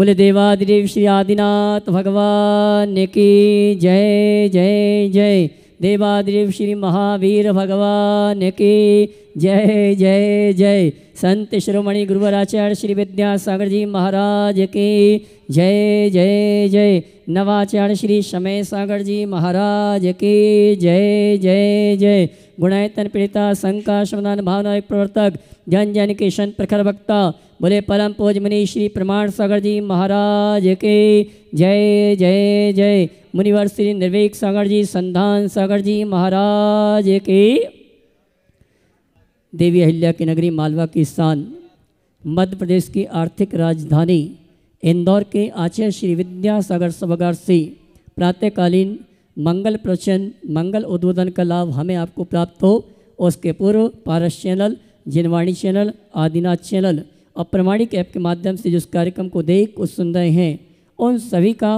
बोले देवादिदेव श्री आदिनाथ भगवान की जय जय जय। देवादिदेव श्री महावीर भगवान की जय जय जय। संत शिरोमणि गुरुवराचार्य श्री विद्यासागर जी महाराज की जय जय जय। नवाचार्य श्री समय सागर जी महाराज की जय जय जय। गुणायतन पीड़िता संका समाधान भावना प्रवर्तक जन जन के संत प्रखर वक्ता बोले परम पूज मुनि श्री प्रमाण सागर जी महाराज के जय जय जय। मुनिवर श्री निर्वेक सागर जी संधान सागर जी महाराज के। देवी अहिल्या की नगरी मालवा की स्थान मध्य प्रदेश की आर्थिक राजधानी इंदौर के आचार्य श्री विद्यासागर सभागार से प्रातःकालीन मंगल प्रवचन मंगल उद्बोधन का लाभ हमें आपको प्राप्त हो। उसके पूर्व पारस चैनल, जिनवाणी चैनल, आदिनाथ चैनल और प्रमाणिक ऐप के माध्यम से जिस कार्यक्रम को देख और सुन रहे हैं उन सभी का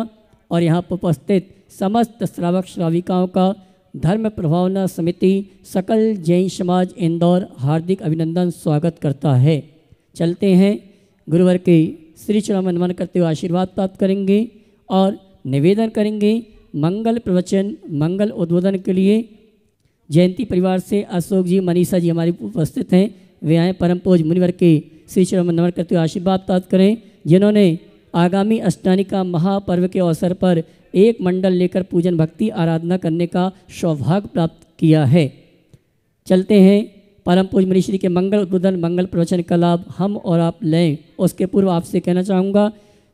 और यहाँ पर उपस्थित समस्त श्रावक श्राविकाओं का धर्म प्रभावना समिति सकल जैन समाज इंदौर हार्दिक अभिनंदन स्वागत करता है। चलते हैं गुरुवर के श्री चरण में नमन करते हुए आशीर्वाद प्राप्त करेंगे और निवेदन करेंगे मंगल प्रवचन मंगल उद्बोधन के लिए जयंती परिवार से अशोक जी मनीषा जी हमारे उपस्थित हैं। वे आए परम पूज मुनिवर के श्री चरण में नमन करते हुए आशीर्वाद प्राप्त करें, जिन्होंने आगामी अष्टानिका महापर्व के अवसर पर एक मंडल लेकर पूजन भक्ति आराधना करने का सौभाग्य प्राप्त किया है। चलते हैं परम पूज मुनि श्री के मंगल उद्बोधन मंगल प्रवचन का लाभ हम और आप लें। उसके पूर्व आपसे कहना चाहूँगा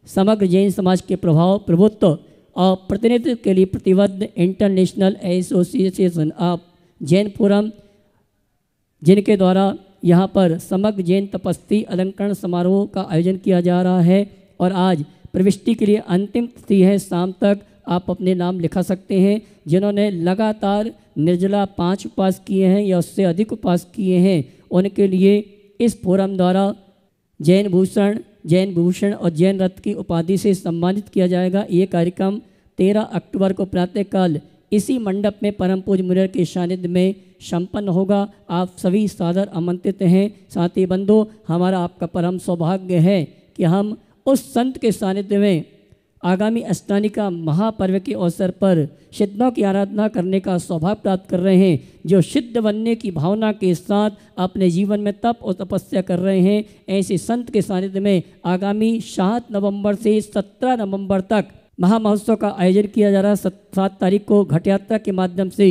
समग्र जैन समाज के प्रभाव प्रभुत्व और प्रतिनिधित्व के लिए प्रतिबद्ध international association of Jain forum, जिनके द्वारा यहाँ पर समग्र जैन तपस्वी अलंकरण समारोह का आयोजन किया जा रहा है और आज प्रविष्टि के लिए अंतिम तिथि है। शाम तक आप अपने नाम लिखा सकते हैं। जिन्होंने लगातार निर्जला 5 उपवास किए हैं या उससे अधिक उपवास किए हैं उनके लिए इस फोरम द्वारा जैन भूषण और जैन रत्न की उपाधि से सम्मानित किया जाएगा। ये कार्यक्रम 13 अक्टूबर को प्रातःकाल इसी मंडप में परम पूज मुनिवर के सानिध्य में संपन्न होगा। आप सभी सादर आमंत्रित हैं। साथी बंधु, हमारा आपका परम सौभाग्य है कि हम उस संत के सानिध्य में आगामी अष्टानिका महापर्व के अवसर पर सिद्धों की आराधना करने का सौभाग्य प्राप्त कर रहे हैं, जो सिद्ध बनने की भावना के साथ अपने जीवन में तप और तपस्या कर रहे हैं। ऐसे संत के सानिध्य में आगामी 7 नवंबर से 17 नवंबर तक महामहोत्सव का आयोजन किया जा रहा है। 7 तारीख को घट यात्रा के माध्यम से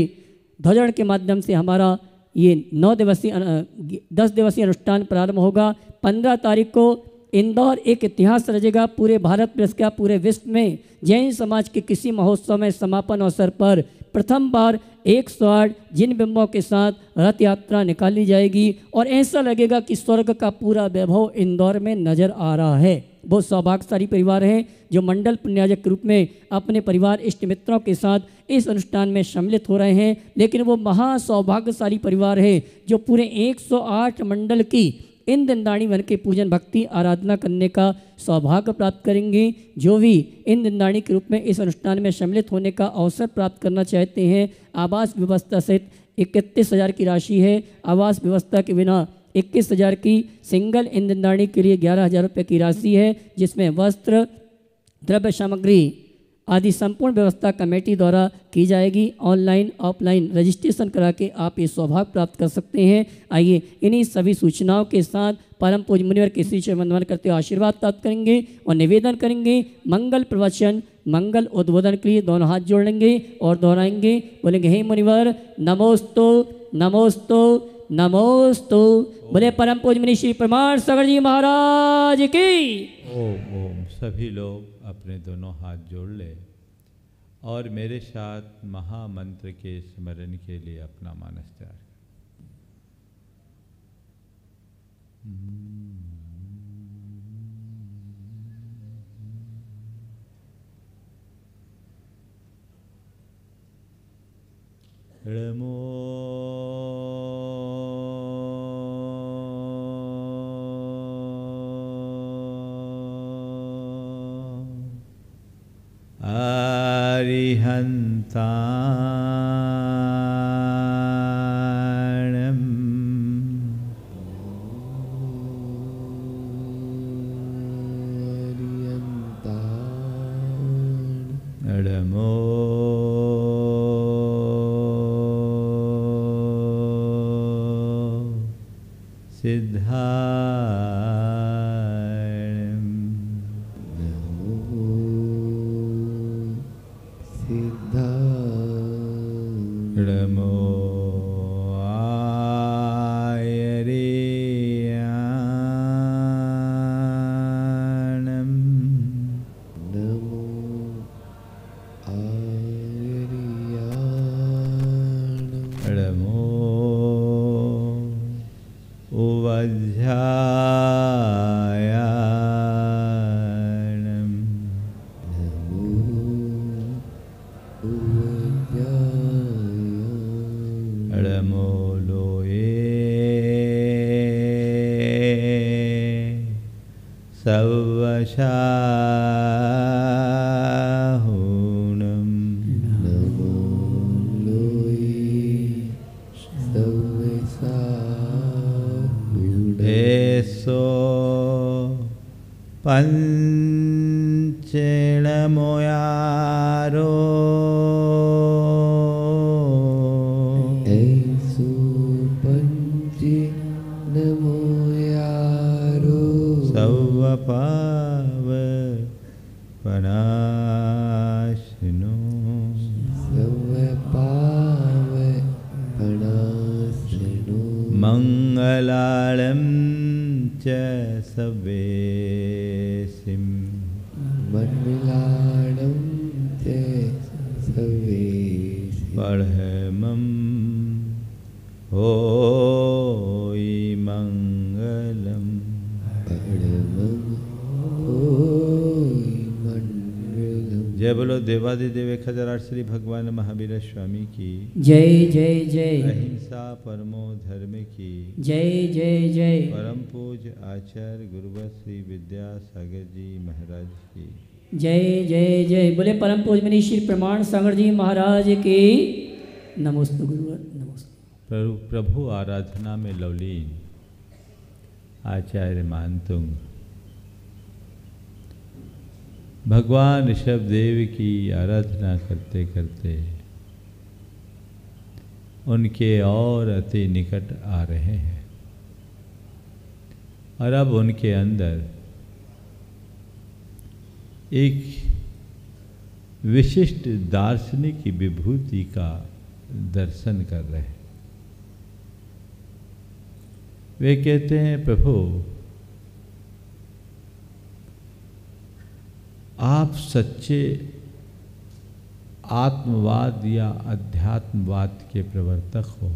ध्वजन के माध्यम से हमारा ये 10 दिवसीय अनुष्ठान प्रारंभ होगा। 15 तारीख को इंदौर एक इतिहास रचेगा। पूरे भारत में इसका पूरे विश्व में जैन समाज के किसी महोत्सव में समापन अवसर पर प्रथम बार 108 जिन बिंबों के साथ रथ यात्रा निकाली जाएगी और ऐसा लगेगा कि स्वर्ग का पूरा वैभव इंदौर में नजर आ रहा है। बहुत सौभाग्यशाली परिवार हैं जो मंडल पुण्याजक के रूप में अपने परिवार इष्ट मित्रों के साथ इस अनुष्ठान में सम्मिलित हो रहे हैं। लेकिन वो महा सौभाग्यशाली परिवार है जो पूरे 108 मंडल की इन दिनदाणी बन के पूजन भक्ति आराधना करने का सौभाग्य प्राप्त करेंगे। जो भी इन दिनदाणी के रूप में इस अनुष्ठान में सम्मिलित होने का अवसर प्राप्त करना चाहते हैं, आवास व्यवस्था सहित 31,000 की राशि है। आवास व्यवस्था के बिना 21,000 की, सिंगल इन दिनदाणी के लिए 11,000 रुपये की राशि है, जिसमें वस्त्र, द्रव्य सामग्री आदि संपूर्ण व्यवस्था कमेटी द्वारा की जाएगी। ऑनलाइन ऑफलाइन रजिस्ट्रेशन करा के आप ये सौभाग्य प्राप्त कर सकते हैं। आइए इन्हीं सभी सूचनाओं के साथ परम पूज्य मुनिवर के श्री चरण वंदन करते हुए आशीर्वाद प्राप्त करेंगे और निवेदन करेंगे मंगल प्रवचन मंगल उद्बोधन के लिए दोनों हाथ जोड़ लेंगे और दोहराएंगे। बोलेंगे हे मुनिवर नमोस्तु नमोस्तु नमोस्तु। बोले परम पूज्य मुनि श्री प्रमाण सागर जी महाराज की। ओम। सभी लोग अपने दोनों हाथ जोड़ ले और मेरे साथ महामंत्र के स्मरण के लिए अपना मानस तैयार करें। नमो अरिहन्ताणं सिद्धारणं नमो सिद्धारणं नमो आयर्याणं नमो आयर्याणं नमो उवध्यायाणं नमो उवध्यायाणं नमो लोये सवशाहुणं नमो लोये सवशाहुणं एसो पंचेणमोयारो ऐसो पंचे नमो यारो सवपावपनाशिनो सवपावपनाशिनो मङ्गलालं च सवेसिं मन्मिलाणं ते सवेसि पढ़मं होयि मङ्गलम् परमं होयि मङ्गलम्। जय बोलो देवादिदेव खजराट श्री भगवान महावीर स्वामी की जय जय जय अहिंसा परमो धर्म की जय जय जय परम पूज आचार्य गुरुवर श्री विद्यासागर जी महाराज की जय जय जय बोले परम पूजनीय श्री प्रमाण सागर जी महाराज की नमोस्तु गुरुवर नमोस्तु। प्रभु आराधना में लवलीन आचार्य मानतुंग भगवान ऋषभदेव की आराधना करते करते उनके और अति निकट आ रहे हैं और अब उनके अंदर एक विशिष्ट दार्शनिक विभूति का दर्शन कर रहे हैं। वे कहते हैं प्रभु आप सच्चे आत्मवाद या अध्यात्मवाद के प्रवर्तक हो।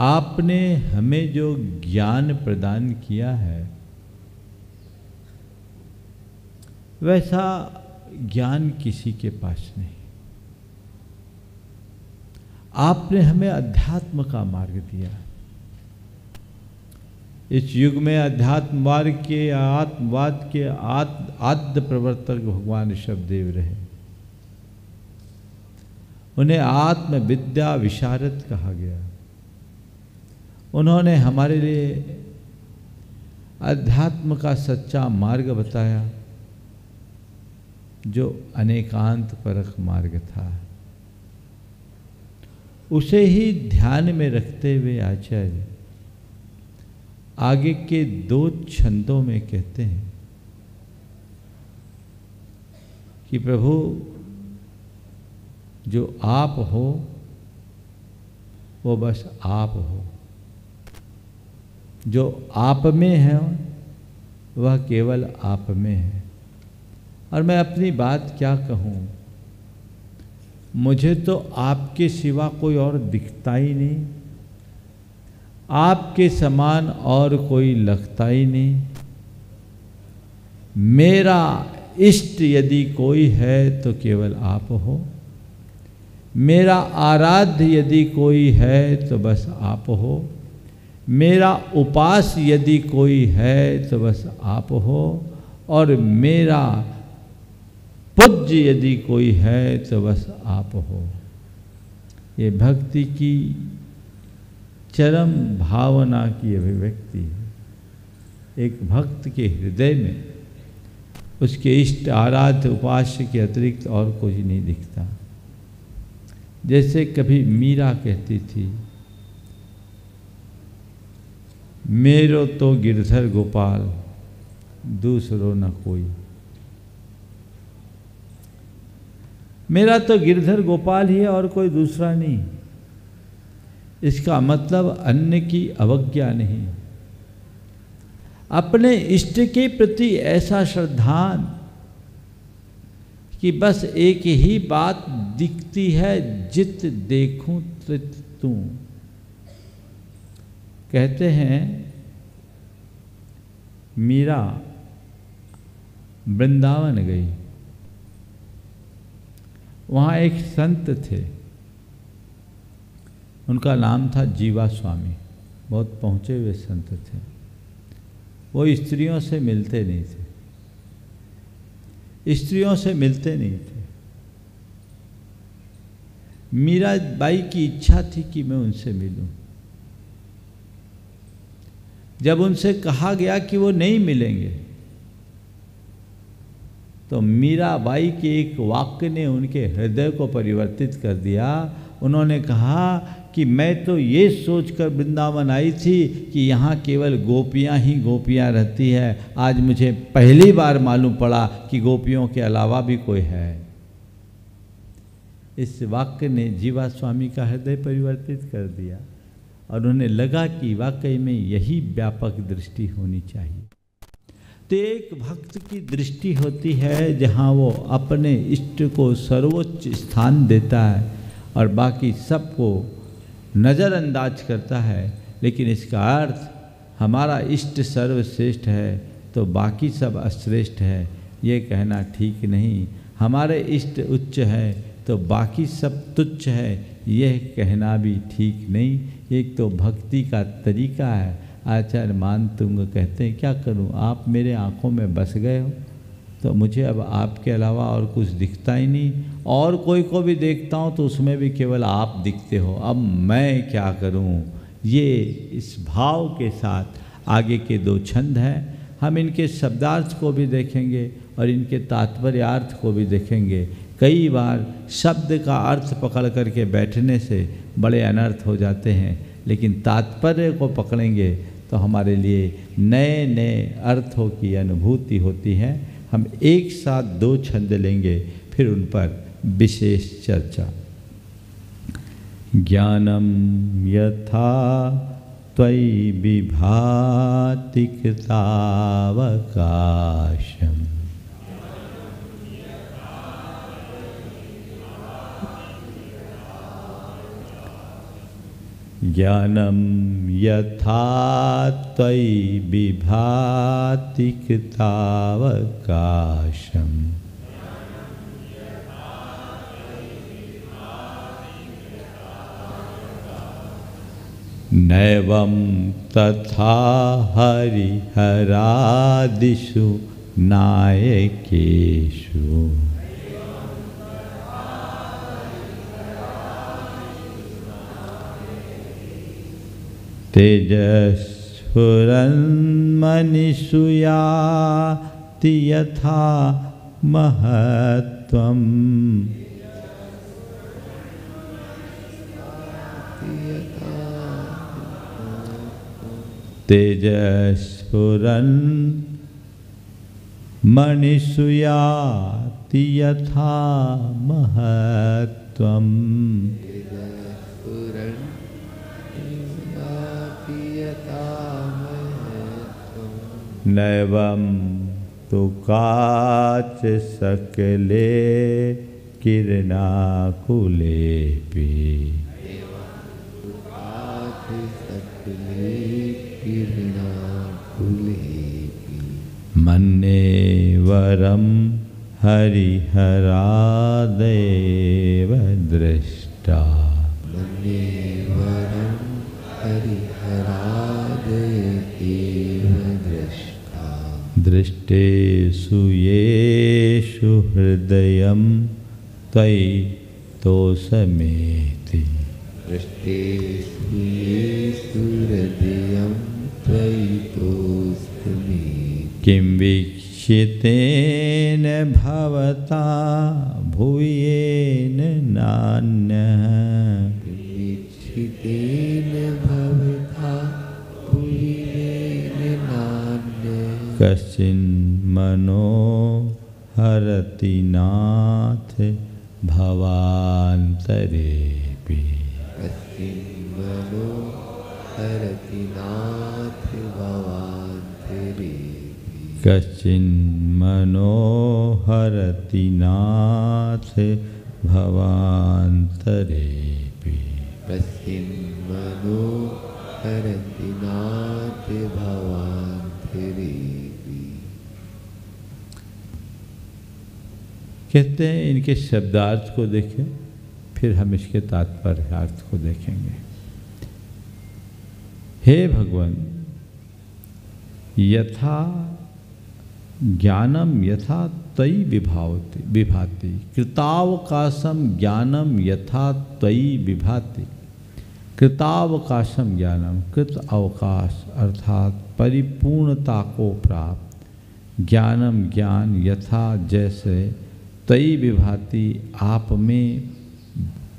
आपने हमें जो ज्ञान प्रदान किया है वैसा ज्ञान किसी के पास नहीं। आपने हमें अध्यात्म का मार्ग दिया। इस युग में अध्यात्मवाद के आत्मवाद के आद्य प्रवर्तक भगवान ऋषभदेव रहे। उन्हें आत्म विद्या विशारद कहा गया। उन्होंने हमारे लिए अध्यात्म का सच्चा मार्ग बताया जो अनेकांत परक मार्ग था। उसे ही ध्यान में रखते हुए आचार्य आगे के 2 छंदों में कहते हैं कि प्रभु जो आप हो वो बस आप हो, जो आप में है वह केवल आप में है। और मैं अपनी बात क्या कहूँ, मुझे तो आपके सिवा कोई और दिखता ही नहीं, आपके समान और कोई लगता ही नहीं। मेरा इष्ट यदि कोई है तो केवल आप हो, मेरा आराध्य यदि कोई है तो बस आप हो, मेरा उपास यदि कोई है तो बस आप हो, और मेरा पूज्य यदि कोई है तो बस आप हो। ये भक्ति की चरम भावना की अभिव्यक्ति है। एक भक्त के हृदय में उसके इष्ट आराध्य उपास्य के अतिरिक्त और कुछ नहीं दिखता। जैसे कभी मीरा कहती थी मेरो तो गिरधर गोपाल दूसरो न कोई। मेरा तो गिरधर गोपाल ही है और कोई दूसरा नहीं। इसका मतलब अन्य की अवज्ञा नहीं, अपने इष्ट के प्रति ऐसा श्रद्धान कि बस एक ही बात दिखती है, जित देखूं त्रित तू। कहते हैं मीरा वृंदावन गई, वहाँ एक संत थे, उनका नाम था जीवा स्वामी, बहुत पहुँचे हुए संत थे। वो स्त्रियों से मिलते नहीं थे, स्त्रियों से मिलते नहीं थे। मीराबाई की इच्छा थी कि मैं उनसे मिलूं। जब उनसे कहा गया कि वो नहीं मिलेंगे, तो मीराबाई के एक वाक्य ने उनके हृदय को परिवर्तित कर दिया। उन्होंने कहा कि मैं तो ये सोचकर वृंदावन आई थी कि यहाँ केवल गोपियाँ ही गोपियाँ रहती है, आज मुझे पहली बार मालूम पड़ा कि गोपियों के अलावा भी कोई है। इस वाक्य ने जीवा स्वामी का हृदय परिवर्तित कर दिया और उन्हें लगा कि वाकई में यही व्यापक दृष्टि होनी चाहिए। तो एक भक्त की दृष्टि होती है जहाँ वो अपने इष्ट को सर्वोच्च स्थान देता है और बाकी सबको नज़रअंदाज करता है, लेकिन इसका अर्थ हमारा इष्ट सर्वश्रेष्ठ है तो बाकी सब अश्रेष्ठ है, ये कहना ठीक नहीं। हमारे इष्ट उच्च है तो बाकी सब तुच्छ है, यह कहना भी ठीक नहीं। एक तो भक्ति का तरीका है। आचार्य मानतुंग कहते हैं, क्या करूं, आप मेरे आँखों में बस गए हो तो मुझे अब आपके अलावा और कुछ दिखता ही नहीं, और कोई को भी देखता हूं तो उसमें भी केवल आप दिखते हो, अब मैं क्या करूं। ये इस भाव के साथ आगे के दो छंद हैं, हम इनके शब्दार्थ को भी देखेंगे और इनके तात्पर्यार्थ को भी देखेंगे। कई बार शब्द का अर्थ पकड़ करके बैठने से बड़े अनर्थ हो जाते हैं, लेकिन तात्पर्य को पकड़ेंगे तो हमारे लिए नए नए अर्थों की अनुभूति होती है। हम एक साथ दो छंद लेंगे, फिर उन पर विशेष चर्चा। ज्ञानम यथा त्वयि विभाति कृतावकाशम् ज्ञानम यथा त्वयि विभाति कृतावकाशम् नैवं तथा हरिहरादिषु नायकेषु तेजस्फुरन्मनिषु याति यथा महत्त्वम् तेजस्फुरन्मनिषु याति यथा महत्त्वम् नैवं तु काच सकले किरणाकुलेऽपि मन्ये वरं हरिहरादेव दृष्टा दृष्टेषु येषु हृदयं त्वयि तोषमेति किं वीक्षितेन भवता भूयेन नान्यः वीक्षितेन भवता भूयेन नाथ भवान्तरेऽपि कश्चिन्मनो हरति नाथ भवान्तरेऽपि कश्चिन्मनो हरति नाथ भवान्तरेऽपि कश्चिन्मनो हरति नाथ भवान्तरेऽपि। कहते हैं इनके शब्दार्थ को देखें, फिर हम इसके तात्पर्य अर्थ को देखेंगे। हे भगवान, यथा ज्ञानम यथा त्वयि विभाति कृतावकाशम ज्ञानम यथा त्वयि विभाति। कृतावकाशम ज्ञानम, कृत अवकाश अर्थात परिपूर्णता को प्राप्त, ज्ञानम ज्ञान यथा जैसे, त्वयि विभाति आप में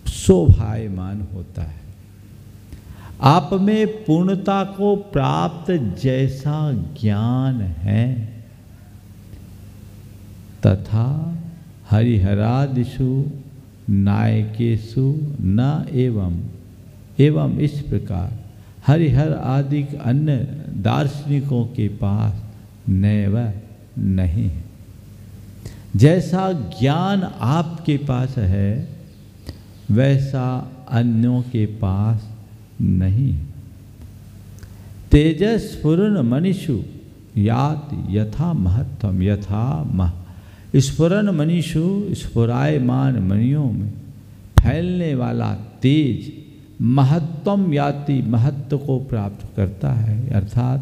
शोभायमान होता है। आप में पूर्णता को प्राप्त जैसा ज्ञान है, तथा हरिहरादिषु नायकेषु न एवं इस प्रकार हरिहर आदि अन्य दार्शनिकों के पास नैव नहीं है। जैसा ज्ञान आपके पास है वैसा अन्यों के पास नहीं है। तेजस्फुरन मनीषु याति यथा महत्तम यथा स्फुरन मनीषु स्फुरायमान मणियों में फैलने वाला तेज महत्तम याति महत्व को प्राप्त करता है। अर्थात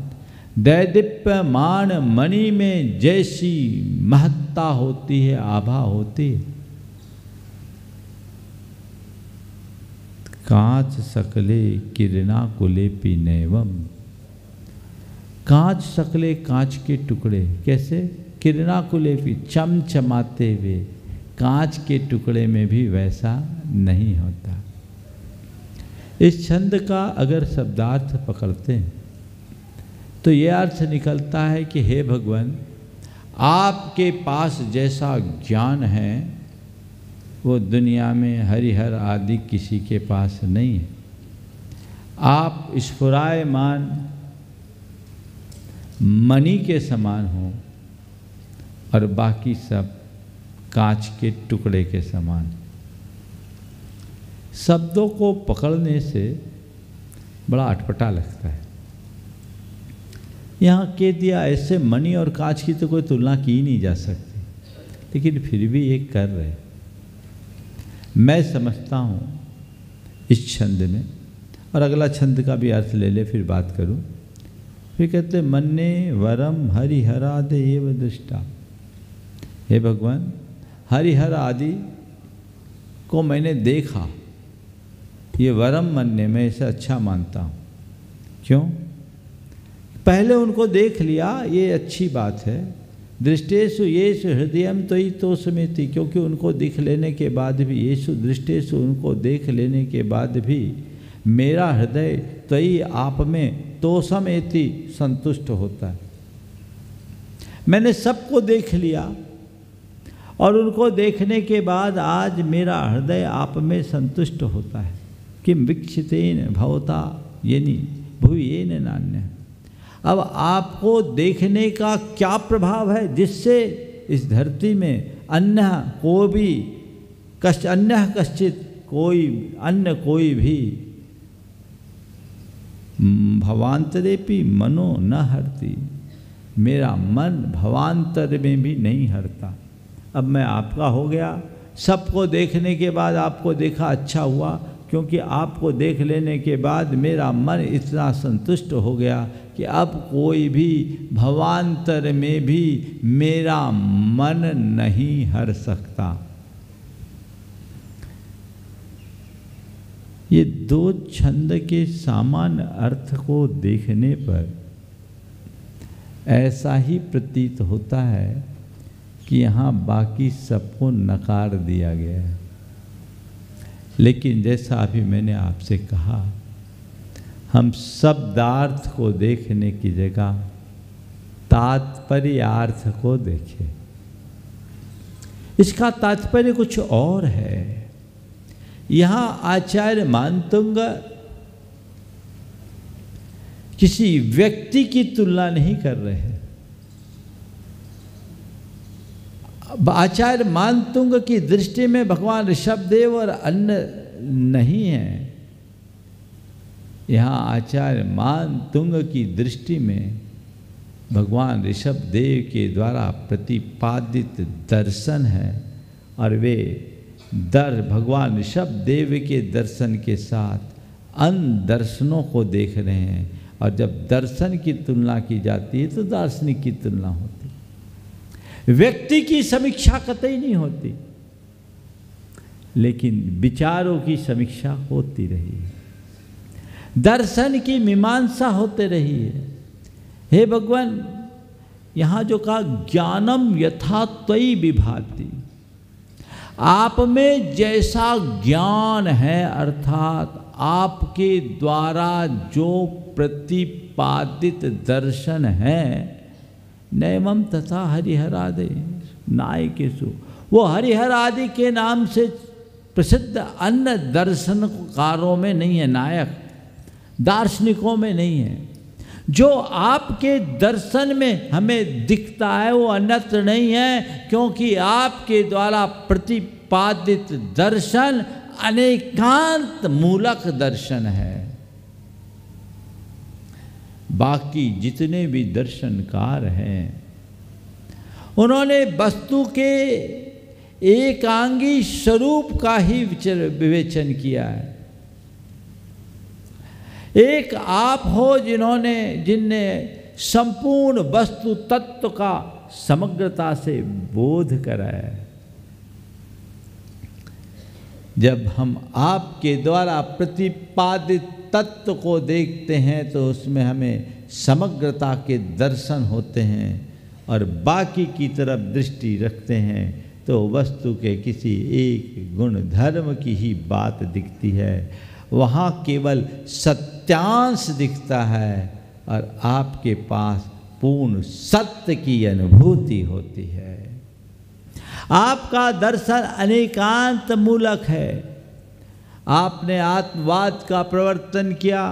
दैदीप्यमान मणि में जैसी महत्ता होती है, आभा होती है, कांच सकले किरणा कुलेपी नैवम। कांच सकले कांच के टुकड़े कैसे, किरणा कुलेपी चमचमाते हुए कांच के टुकड़े में भी वैसा नहीं होता। इस छंद का अगर शब्दार्थ पकड़ते हैं तो ये अर्थ निकलता है कि हे भगवान, आपके पास जैसा ज्ञान है वो दुनिया में हरिहर आदि किसी के पास नहीं है। आप स्फुरायमान मणि के समान हो और बाकी सब कांच के टुकड़े के समान। शब्दों को पकड़ने से बड़ा अटपटा लगता है। यहाँ कह दिया ऐसे मणि और कांच की तो कोई तुलना की ही नहीं जा सकती, लेकिन फिर भी ये कर रहे। मैं समझता हूँ इस छंद में, और अगला छंद का भी अर्थ ले ले फिर बात करूँ। फिर कहते मन्ने वरम हरिहरादि एव दृष्टा। हे भगवान, हरिहर आदि को मैंने देखा, ये वरम मन्ने में इसे अच्छा मानता हूँ। क्यों? पहले उनको देख लिया, ये अच्छी बात है। दृष्टेषु येषु हृदयम त्वयि तोषमेति, क्योंकि उनको देख लेने के बाद भी, येषु दृष्टेषु उनको देख लेने के बाद भी मेरा हृदय त्वयि आप में तोषमेति संतुष्ट होता है। मैंने सबको देख लिया और उनको देखने के बाद आज मेरा हृदय आप में संतुष्ट होता है। किम वीक्षितेन भवता येनि भुवि नान्य। अब आपको देखने का क्या प्रभाव है जिससे इस धरती में अन्य को भी अन्य कश्चित कोई अन्य कोई भी भवांतरेपि मनो न हरति, मेरा मन भवांतर में भी नहीं हरता। अब मैं आपका हो गया, सबको देखने के बाद आपको देखा अच्छा हुआ, क्योंकि आपको देख लेने के बाद मेरा मन इतना संतुष्ट हो गया कि अब कोई भी भवांतर में भी मेरा मन नहीं हर सकता। ये दो छंद के सामान्य अर्थ को देखने पर ऐसा ही प्रतीत होता है कि यहाँ बाकी सबको नकार दिया गया है। लेकिन जैसा अभी मैंने आपसे कहा, हम शब्दार्थ को देखने की जगह तात्पर्यार्थ को देखें। इसका तात्पर्य कुछ और है। यहाँ आचार्य मानतुंग किसी व्यक्ति की तुलना नहीं कर रहे हैं। आचार्य मानतुंग की दृष्टि में भगवान ऋषभदेव और अन्य नहीं है। यहाँ आचार्य मानतुंग की दृष्टि में भगवान ऋषभदेव के द्वारा प्रतिपादित दर्शन है और वे भगवान ऋषभदेव के दर्शन के साथ अन्य दर्शनों को देख रहे हैं। और जब दर्शन की तुलना की जाती है तो दार्शनिक की तुलना होती है, व्यक्ति की समीक्षा कतई नहीं होती, लेकिन विचारों की समीक्षा होती रही है, दर्शन की मीमांसा होते रही है। हे भगवान, यहाँ जो कहा ज्ञानम यथा त्वयि विभाति, आप में जैसा ज्ञान है अर्थात आपके द्वारा जो प्रतिपादित दर्शन है, नैमम तथा हरिहरादि नायकेषु, वो हरिहर आदि के नाम से प्रसिद्ध अन्य दर्शनकारों में नहीं है, नायक दार्शनिकों में नहीं है। जो आपके दर्शन में हमें दिखता है वो अन्यत्र नहीं है, क्योंकि आपके द्वारा प्रतिपादित दर्शन अनेकांत मूलक दर्शन है। बाकी जितने भी दर्शनकार हैं उन्होंने वस्तु के एकांगी स्वरूप का ही विवेचन किया है। एक आप हो जिनने संपूर्ण वस्तु तत्व का समग्रता से बोध कराया है। जब हम आपके द्वारा प्रतिपादित तत्व को देखते हैं तो उसमें हमें समग्रता के दर्शन होते हैं, और बाकी की तरफ दृष्टि रखते हैं तो वस्तु के किसी एक गुण धर्म की ही बात दिखती है। वहाँ केवल सत्यांश दिखता है और आपके पास पूर्ण सत्य की अनुभूति होती है। आपका दर्शन अनेकांत मूलक है। आपने आत्मवाद का प्रवर्तन किया,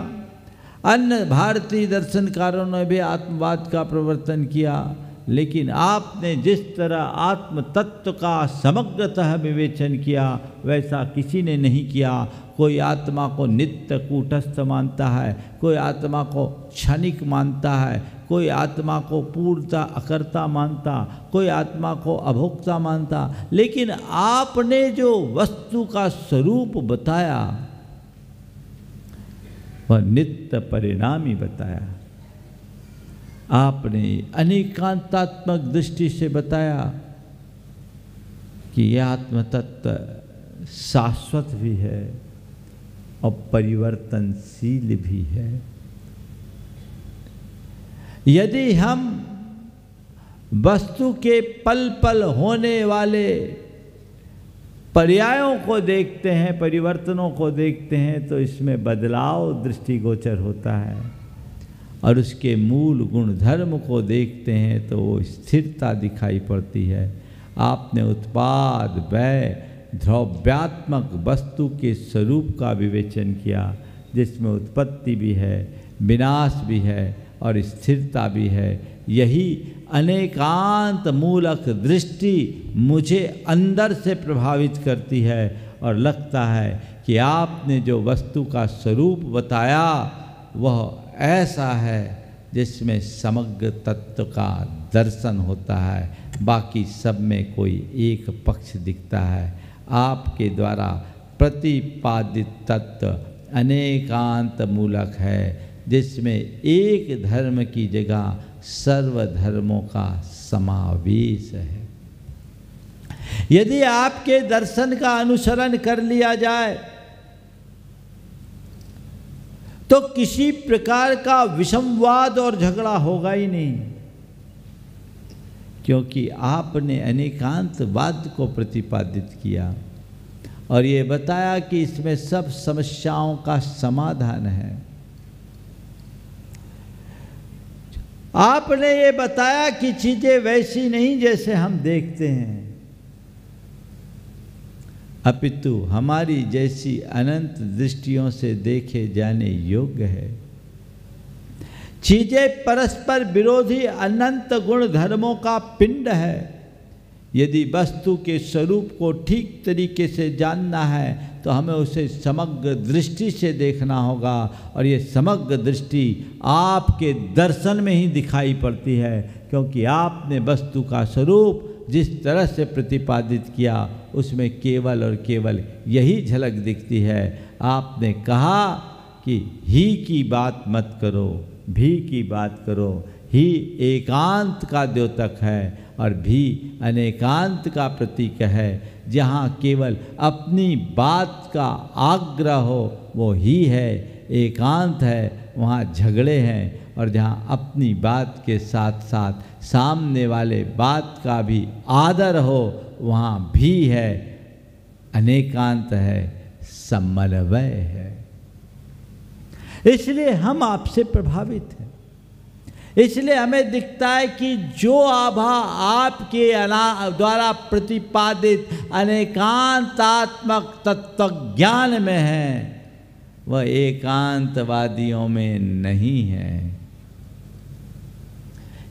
अन्य भारतीय दर्शनकारों ने भी आत्मवाद का प्रवर्तन किया, लेकिन आपने जिस तरह आत्म तत्व का समग्रतः विवेचन किया वैसा किसी ने नहीं किया। कोई आत्मा को नित्य कूटस्थ मानता है, कोई आत्मा को क्षणिक मानता है, कोई आत्मा को पूर्णता अकर्ता मानता, कोई आत्मा को अभोक्ता मानता, लेकिन आपने जो वस्तु का स्वरूप बताया वह नित्य परिणामी बताया। आपने अनेकांतात्मक दृष्टि से बताया कि यह आत्म तत्व शाश्वत भी है और परिवर्तनशील भी है। यदि हम वस्तु के पल पल होने वाले पर्यायों को देखते हैं, परिवर्तनों को देखते हैं, तो इसमें बदलाव दृष्टिगोचर होता है, और उसके मूल गुण धर्म को देखते हैं तो वो स्थिरता दिखाई पड़ती है। आपने उत्पाद व्यय द्रव्यात्मक वस्तु के स्वरूप का विवेचन किया, जिसमें उत्पत्ति भी है, विनाश भी है और स्थिरता भी है। यही अनेकांत मूलक दृष्टि मुझे अंदर से प्रभावित करती है और लगता है कि आपने जो वस्तु का स्वरूप बताया वह ऐसा है जिसमें समग्र तत्व का दर्शन होता है, बाकी सब में कोई एक पक्ष दिखता है। आपके द्वारा प्रतिपादित तत्व अनेकांत मूलक है, जिसमें एक धर्म की जगह सर्वधर्मों का समावेश है। यदि आपके दर्शन का अनुसरण कर लिया जाए तो किसी प्रकार का विषमवाद और झगड़ा होगा ही नहीं, क्योंकि आपने अनेकांतवाद को प्रतिपादित किया और ये बताया कि इसमें सब समस्याओं का समाधान है। आपने ये बताया कि चीज़ें वैसी नहीं जैसे हम देखते हैं, अपितु हमारी जैसी अनंत दृष्टियों से देखे जाने योग्य है। चीजें परस्पर विरोधी अनंत गुण धर्मों का पिंड है। यदि वस्तु के स्वरूप को ठीक तरीके से जानना है तो हमें उसे समग्र दृष्टि से देखना होगा, और ये समग्र दृष्टि आपके दर्शन में ही दिखाई पड़ती है, क्योंकि आपने वस्तु का स्वरूप जिस तरह से प्रतिपादित किया उसमें केवल और केवल यही झलक दिखती है। आपने कहा कि ही की बात मत करो, भी की बात करो। ही एकांत का द्योतक है और भी अनेकांत का प्रतीक है। जहाँ केवल अपनी बात का आग्रह हो वो ही है, एकांत है। वहाँ झगड़े हैं, और जहाँ अपनी बात के साथ साथ सामने वाले बात का भी आदर हो वहाँ भी है, अनेकांत है, समन्वय है। इसलिए हम आपसे प्रभावित हैं। इसलिए हमें दिखता है कि जो आभा आपके द्वारा प्रतिपादित अनेकांतात्मक तत्व ज्ञान में है वह एकांतवादियों में नहीं है।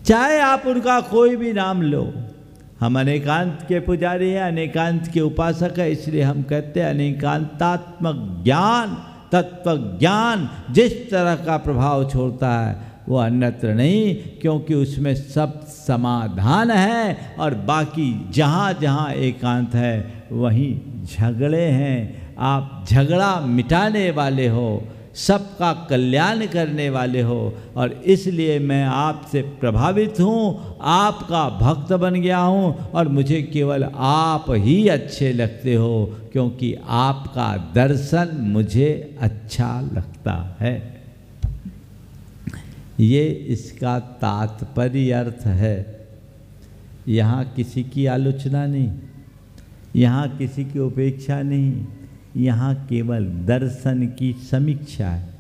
चाहे आप उनका कोई भी नाम लो, हम अनेकांत के पुजारी हैं, अनेकांत के उपासक हैं। इसलिए हम कहते हैं अनेकांतात्मक ज्ञान, तत्व ज्ञान जिस तरह का प्रभाव छोड़ता है वो अन्यत्र नहीं, क्योंकि उसमें सब समाधान है, और बाकी जहाँ जहाँ एकांत है वहीं झगड़े हैं। आप झगड़ा मिटाने वाले हो, सबका कल्याण करने वाले हो, और इसलिए मैं आपसे प्रभावित हूँ, आपका भक्त बन गया हूँ, और मुझे केवल आप ही अच्छे लगते हो, क्योंकि आपका दर्शन मुझे अच्छा लगता है। ये इसका तात्पर्य अर्थ है। यहाँ किसी की आलोचना नहीं, यहाँ किसी की उपेक्षा नहीं, यहाँ केवल दर्शन की समीक्षा है।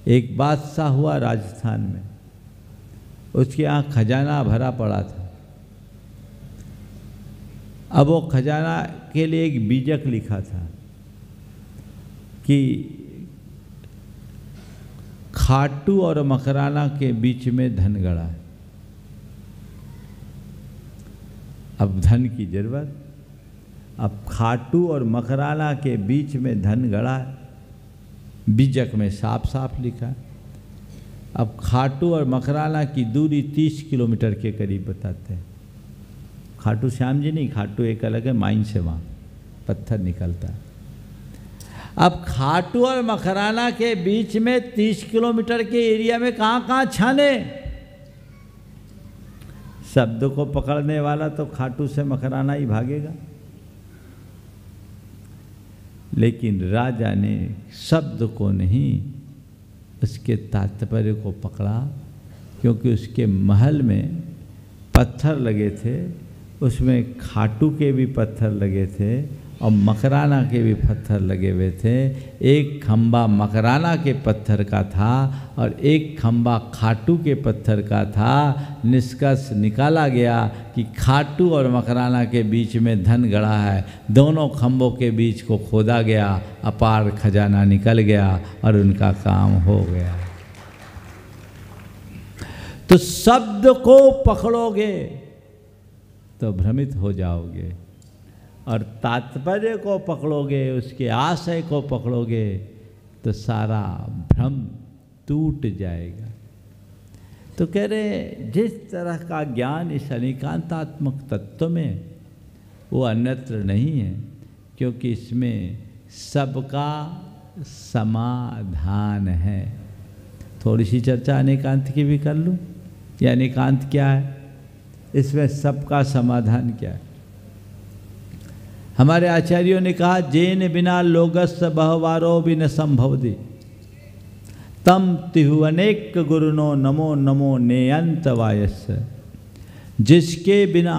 एक बादशाह हुआ राजस्थान में, उसके यहाँ खजाना भरा पड़ा था। अब वो खजाना के लिए एक बीजक लिखा था कि खाटू और मकराना के बीच में धन गड़ा है। अब धन की जरूरत, अब खाटू और मकराना के बीच में धन गड़ा है, बीजक में साफ साफ लिखा है। अब खाटू और मकराना की दूरी 30 किलोमीटर के करीब बताते हैं। खाटू श्याम जी नहीं, खाटू एक अलग है, माइन से वहाँ पत्थर निकलता है। अब खाटू और मकराना के बीच में 30 किलोमीटर के एरिया में कहाँ कहाँ छाने। शब्द को पकड़ने वाला तो खाटू से मकराना ही भागेगा, लेकिन राजा ने शब्द को नहीं, उसके तात्पर्य को पकड़ा, क्योंकि उसके महल में पत्थर लगे थे, उसमें खाटू के भी पत्थर लगे थे और मकराना के भी पत्थर लगे हुए थे। एक खंबा मकराना के पत्थर का था और एक खंबा खाटू के पत्थर का था। निष्कर्ष निकाला गया कि खाटू और मकराना के बीच में धन गड़ा है। दोनों खंभों के बीच को खोदा गया, अपार खजाना निकल गया और उनका काम हो गया। तो शब्द को पकड़ोगे तो भ्रमित हो जाओगे, और तात्पर्य को पकड़ोगे, उसके आशय को पकड़ोगे तो सारा भ्रम टूट जाएगा। तो कह रहे जिस तरह का ज्ञान इस अनेकांतात्मक तत्व में वो अन्यत्र नहीं है, क्योंकि इसमें सबका समाधान है। थोड़ी सी चर्चा अनेकांत की भी कर लूँ। ये अनेकांत क्या है, इसमें सबका समाधान क्या है। हमारे आचार्यों ने कहा, जेन बिना लोगस्य बहवारो बिन संभवति तम तिहु अनेक गुरुनो नमो नमो नेयंत वायस्य। जिसके बिना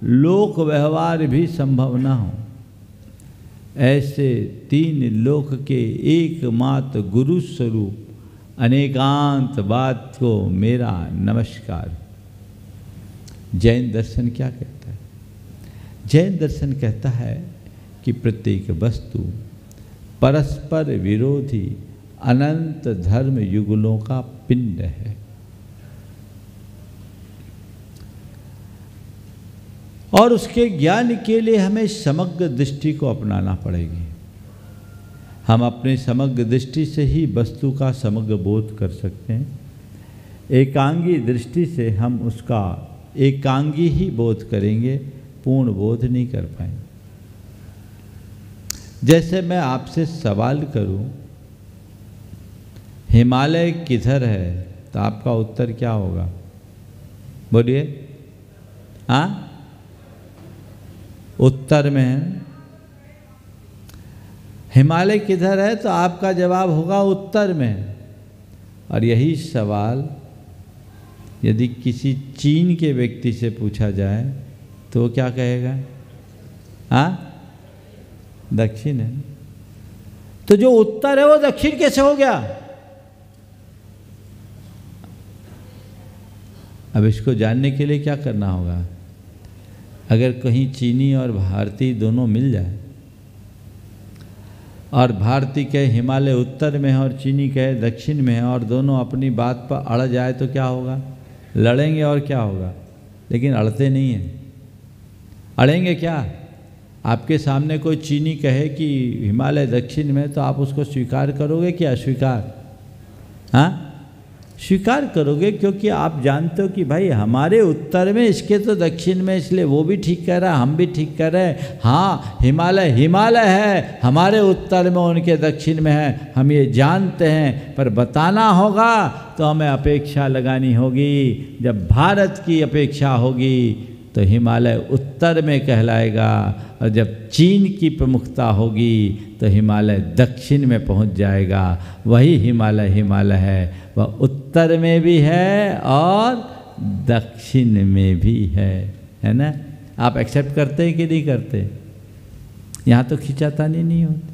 लोक व्यवहार भी संभव न हो, ऐसे तीन लोक के एकमात्र गुरु स्वरूप अनेकांत बात को मेरा नमस्कार। जैन दर्शन क्या कहता है? जैन दर्शन कहता है कि कि प्रत्येक वस्तु परस्पर विरोधी अनंत धर्म युगलों का पिंड है। और उसके ज्ञान के लिए हमें समग्र दृष्टि को अपनाना पड़ेगी। हम अपनी समग्र दृष्टि से ही वस्तु का समग्र बोध कर सकते हैं। एकांगी दृष्टि से हम उसका एकांगी ही बोध करेंगे, पूर्ण बोध नहीं कर पाएंगे। जैसे मैं आपसे सवाल करूं, हिमालय किधर है, तो आपका उत्तर क्या होगा? बोलिए। हाँ, उत्तर में है। हिमालय किधर है, तो आपका जवाब होगा उत्तर में। और यही सवाल यदि किसी चीन के व्यक्ति से पूछा जाए तो वो क्या कहेगा? हाँ, दक्षिण है। तो जो उत्तर है वो दक्षिण कैसे हो गया? अब इसको जानने के लिए क्या करना होगा? अगर कहीं चीनी और भारतीय दोनों मिल जाए और भारतीय कहे हिमालय उत्तर में है और चीनी कहे दक्षिण में है और दोनों अपनी बात पर अड़ जाए तो क्या होगा? लड़ेंगे और क्या होगा? लेकिन अड़ते नहीं हैं। अड़ेंगे क्या? आपके सामने कोई चीनी कहे कि हिमालय दक्षिण में, तो आप उसको स्वीकार करोगे कि अस्वीकार? हाँ, स्वीकार करोगे, क्योंकि आप जानते हो कि भाई हमारे उत्तर में, इसके तो दक्षिण में, इसलिए वो भी ठीक कह रहा है, हम भी ठीक कह रहे हैं। हाँ, हिमालय हिमालय है, हमारे उत्तर में, उनके दक्षिण में है, हम ये जानते हैं। पर बताना होगा तो हमें अपेक्षा लगानी होगी। जब भारत की अपेक्षा होगी तो हिमालय उत्तर में कहलाएगा, और जब चीन की प्रमुखता होगी तो हिमालय दक्षिण में पहुंच जाएगा। वही हिमालय हिमालय है, वह उत्तर में भी है और दक्षिण में भी है ना? आप एक्सेप्ट करते हैं कि नहीं करते? यहाँ तो खींचातानी नहीं होती।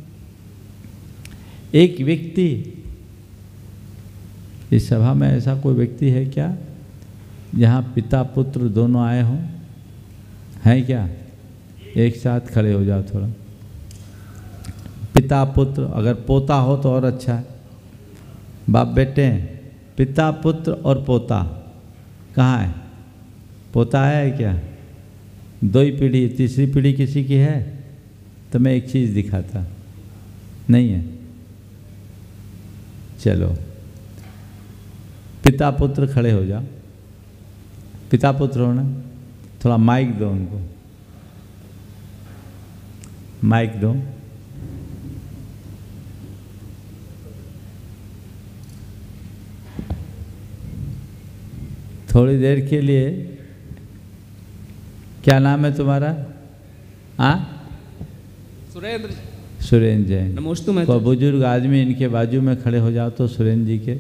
एक व्यक्ति, इस सभा में ऐसा कोई व्यक्ति है क्या जहाँ पिता पुत्र दोनों आए हों? है क्या? एक साथ खड़े हो जाओ थोड़ा। पिता पुत्र, अगर पोता हो तो और अच्छा है। बाप बेटे हैं, पिता पुत्र और पोता। कहाँ है? पोता है क्या? दो ही पीढ़ी, तीसरी पीढ़ी किसी की है? तो मैं एक चीज़ दिखाता। नहीं है? चलो, पिता पुत्र खड़े हो जाओ। पिता पुत्र हो ना? थोड़ा माइक दो उनको, माइक दो। थोड़ी देर के लिए, क्या नाम है तुम्हारा? हाँ, सुरेंद्र। सुरेंद्र जैन। नमोस्तु। मैं कोई बुजुर्ग आदमी इनके बाजू में खड़े हो जाओ तो सुरेंद्र जी के।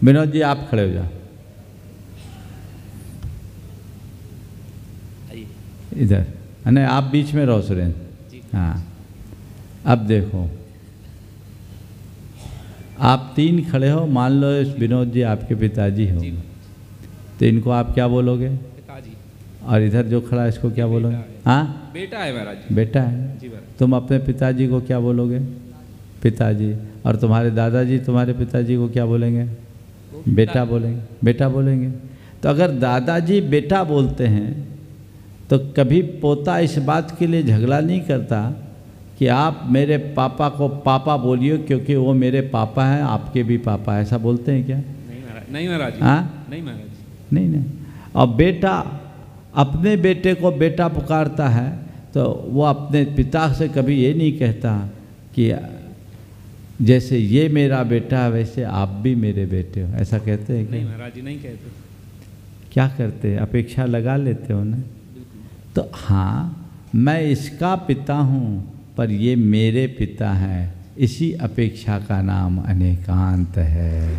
विनोद जी आप खड़े हो जाओ इधर, नहीं आप बीच में रहो सुरेंद्र। हाँ, अब देखो, आप तीन खड़े हो, मान लो विनोद जी आपके पिताजी हो, तो इनको आप क्या बोलोगे? पिताजी। और इधर जो खड़ा है इसको क्या बोलोगे? हाँ, बेटा है महाराज। बेटा है। जी महाराज। तुम अपने पिताजी को क्या बोलोगे? पिताजी। और तुम्हारे दादाजी तुम्हारे पिताजी को क्या बोलेंगे? बेटा बोलेंगे। बेटा बोलेंगे। तो अगर दादाजी बेटा बोलते हैं तो कभी पोता इस बात के लिए झगड़ा नहीं करता कि आप मेरे पापा को पापा बोलिए क्योंकि वो मेरे पापा हैं, आपके भी पापा, ऐसा बोलते हैं क्या? नहीं महाराज। नहीं महाराज। हाँ, नहीं महाराज। नहीं। और बेटा अपने बेटे को बेटा पुकारता है तो वो अपने पिता से कभी ये नहीं कहता कि जैसे ये मेरा बेटा है वैसे आप भी मेरे बेटे हो, ऐसा कहते हैं क्या? नहीं महाराज जी, नहीं कहते। क्या करते हैं? अपेक्षा लगा लेते हो ना। तो हाँ, मैं इसका पिता हूँ पर ये मेरे पिता हैं, इसी अपेक्षा का नाम अनेकांत है।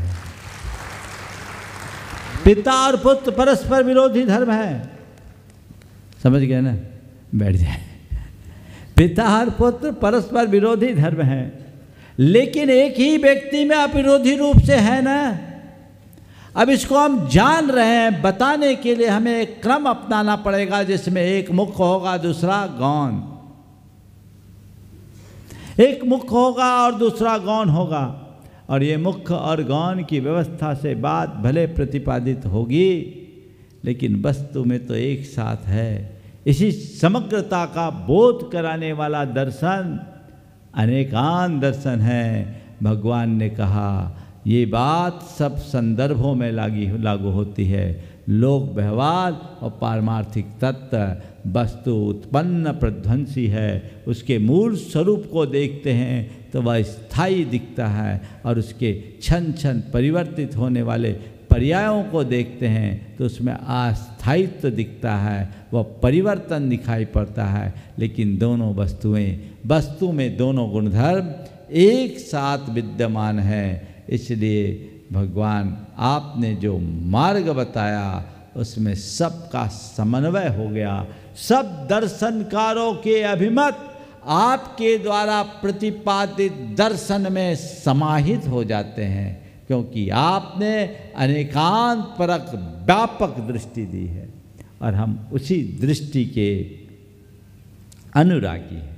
पिता और पुत्र परस्पर विरोधी धर्म है, समझ गए ना? बैठ जाए। पिता और पुत्र परस्पर विरोधी धर्म है, लेकिन एक ही व्यक्ति में अविरोधी रूप से है ना। अब इसको हम जान रहे हैं, बताने के लिए हमें एक क्रम अपनाना पड़ेगा जिसमें एक मुख्य होगा, दूसरा गौण। एक मुख होगा और दूसरा गौण होगा, और ये मुख और गौण की व्यवस्था से बात भले प्रतिपादित होगी, लेकिन वस्तु में तो एक साथ है। इसी समग्रता का बोध कराने वाला दर्शन अनेकान दर्शन है। भगवान ने कहा ये बात सब संदर्भों में लागू होती है। लोक व्यवहार और पारमार्थिक तत्व वस्तु उत्पन्न प्रध्वंसी है, उसके मूल स्वरूप को देखते हैं तो वह स्थायी दिखता है, और उसके क्षण क्षण परिवर्तित होने वाले पर्यायों को देखते हैं तो उसमें अस्थायित्व दिखता है, वह परिवर्तन दिखाई पड़ता है। लेकिन दोनों वस्तु में दोनों गुणधर्म एक साथ विद्यमान है। इसलिए भगवान आपने जो मार्ग बताया उसमें सबका समन्वय हो गया। सब दर्शनकारों के अभिमत आपके द्वारा प्रतिपादित दर्शन में समाहित हो जाते हैं, क्योंकि आपने अनेकांत परक व्यापक दृष्टि दी है, और हम उसी दृष्टि के अनुरागी हैं,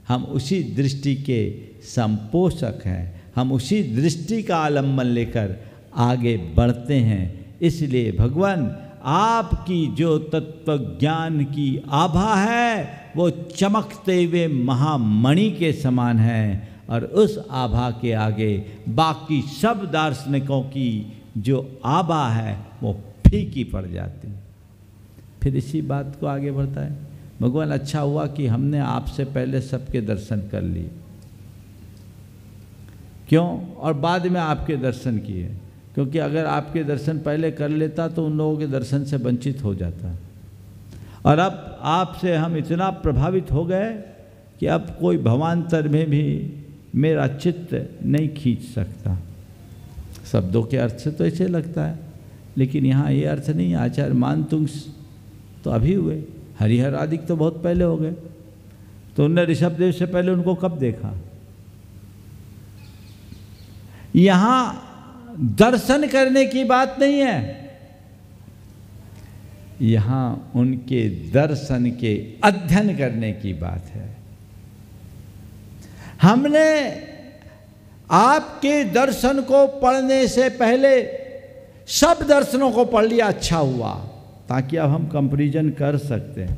हम उसी दृष्टि के संपोषक हैं, हम उसी दृष्टि का आलम्बन लेकर आगे बढ़ते हैं। इसलिए भगवान आपकी जो तत्व ज्ञान की आभा है वो चमकते हुए महामणि के समान है, और उस आभा के आगे बाकी सब दार्शनिकों की जो आभा है वो फीकी पड़ जाती है। फिर इसी बात को आगे बढ़ता है भगवान, अच्छा हुआ कि हमने आपसे पहले सबके दर्शन कर लिए। क्यों? और बाद में आपके दर्शन किए, क्योंकि अगर आपके दर्शन पहले कर लेता तो उन लोगों के दर्शन से वंचित हो जाता। और अब आपसे हम इतना प्रभावित हो गए कि अब कोई भवांतर में भी मेरा चित्त नहीं खींच सकता। शब्दों के अर्थ से तो ऐसे लगता है, लेकिन यहाँ ये अर्थ नहीं। आचार्य मानतुंग तो अभी हुए, हरिहर आदि तो बहुत पहले हो गए, तो उनने ऋषभदेव से पहले उनको कब देखा? यहाँ दर्शन करने की बात नहीं है, यहाँ उनके दर्शन के अध्ययन करने की बात है। हमने आपके दर्शन को पढ़ने से पहले सब दर्शनों को पढ़ लिया, अच्छा हुआ, ताकि अब हम कंपैरिजन कर सकते हैं।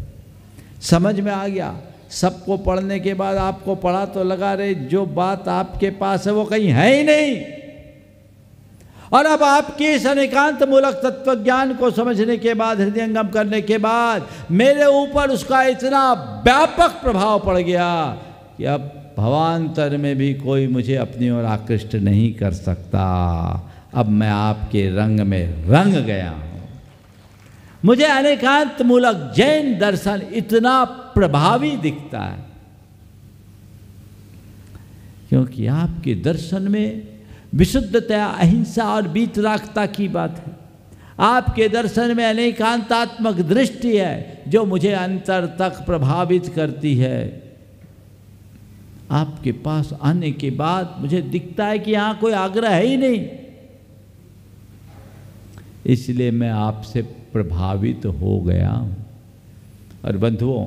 समझ में आ गया। सबको पढ़ने के बाद आपको पढ़ा तो लगा रहे जो बात आपके पास है वो कहीं है ही नहीं। और अब आपके इस अनेकांत मूलक तत्व ज्ञान को समझने के बाद, हृदयंगम करने के बाद मेरे ऊपर उसका इतना व्यापक प्रभाव पड़ गया कि अब भवांतर में भी कोई मुझे अपनी ओर आकृष्ट नहीं कर सकता। अब मैं आपके रंग में रंग गया हूँ। मुझे अनेकांत मूलक जैन दर्शन इतना प्रभावी दिखता है क्योंकि आपके दर्शन में विशुद्धता, अहिंसा और वीतरागता की बात है। आपके दर्शन में अनेकांतात्मक दृष्टि है जो मुझे अंतर तक प्रभावित करती है। आपके पास आने के बाद मुझे दिखता है कि यहाँ कोई आग्रह है ही नहीं, इसलिए मैं आपसे प्रभावित हो गया हूँ। और बंधुओं,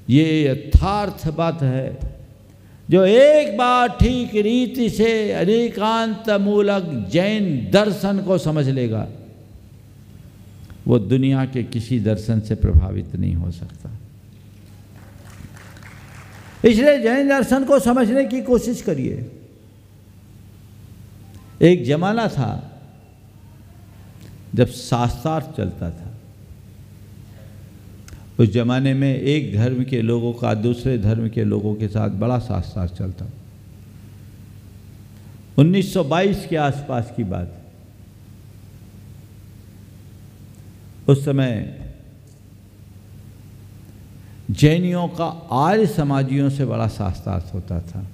ये यथार्थ बात है। जो एक बार ठीक रीति से अनेकांत मूलक जैन दर्शन को समझ लेगा वो दुनिया के किसी दर्शन से प्रभावित नहीं हो सकता। इसलिए जैन दर्शन को समझने की कोशिश करिए। एक जमाना था जब शास्त्रार्थ चलता था। उस जमाने में एक धर्म के लोगों का दूसरे धर्म के लोगों के साथ बड़ा शास्त्रार्थ चलता। 1922 के आसपास की बात। उस समय जैनियों का आर्य समाजियों से बड़ा शास्त्रार्थ होता था।